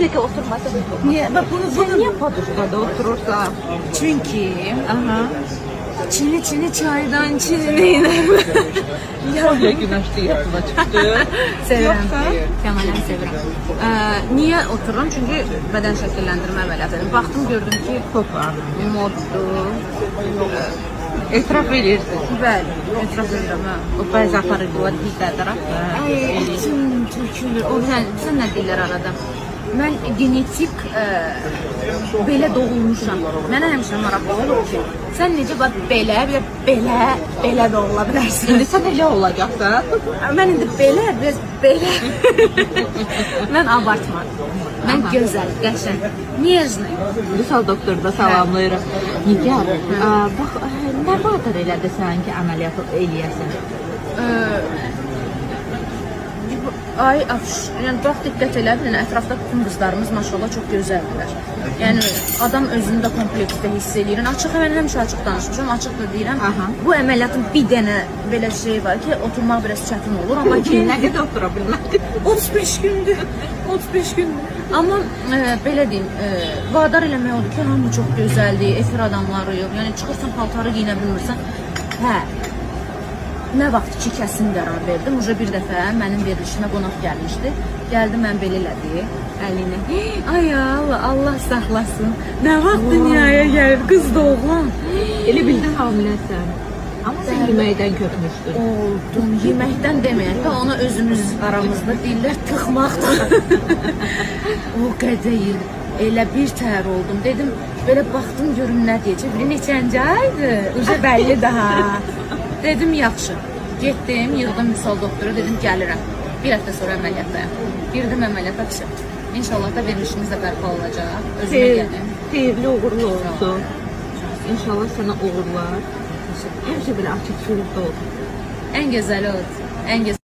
peki oturmasın? Niye? Bak bunu Niye paduskada oturursan? çünkü Aha. Çini çaydan çinleyler. Öyle güneşli yatıla çıktı. Sevirəm. Yoxsa? Kəmaləni sevirəm. Niyə otururum? Çünki bədən şəkilləndirmə əməliyyatı. Baxdım, gördüm ki, Hopa. moddur. Etraf edirsin. Bəli, etiraf edirəm. Hə. O bəzi aparıcılar bizdə tərəf. Ay, etim tökülür. O sən nə deyirlər arada? Mən genetik belə doğulmuşam. Mənə həmişə maraqlı olur ki, sən necə bax belə doğula bilərsən. İndi sən elə olacaqsan. Mən indi belə. Mən abartma. Mən gözəl, qəşəng. Niyəzli. Vüsal doktoru da salamlayırıq. Nigar, bax, nə vadar elədi sən ki, əməliyyat eləyəsən? Ay, yəni bax diqqət elə, ətrafda bütün qızlarımız maşallah çox gözəldirlər. Yəni adam özünü də kompleksdə hiss edir. Açıq, mən həmişə açıq danışmışam, açıq da deyirəm. Bu əməliyyatın bir dənə belə şey var ki, oturmaq biraz çətin olur, amma ki Nə qədər otura bilmədi? 35 gündür. 35 gündür. Amma belə deyim, vadar eləmək odur ki, hamı çox gözəldir, efir adamları yox. Yəni çıxırsan paltarı giyinə bilmirsən. Hə. Nə vaxt ki, kəsin qərar verdim. Uca bir dəfə mənim verilişimə qonaq gəlmişdi. Gəldi, mən belə elədi, əlini. Ay Allah saxlasın. Nə vaxt dünyaya gəlir, qız da oğlan. Elə bildin hamiləsən. Amma sən yeməkdən kötmüşdün. Oldum, yeməkdən deməyək də ona özümüz aramızda deyirlər tıxmaqdan. O qədər elə bir təhər oldum. Dedim, belə baxdım görüm nə deyəcək. Bir neçənci aydır, uca bəlli daha. Dedim, yaxşı. Getdim, yığdım Vüsal doktora, dedim, gəlirəm. Bir həftə sonra əməliyyatdayım. Girdim əməliyyata pişim. İnşallah da verilişimiz də bərpa olacaq. Özümə gəldim. Xeyirli, uğurlu olsun. İnşallah sənə uğurlar. Həmişə belə açıq surətdə olsun. Ən gözəli oldu. Ən gözəli.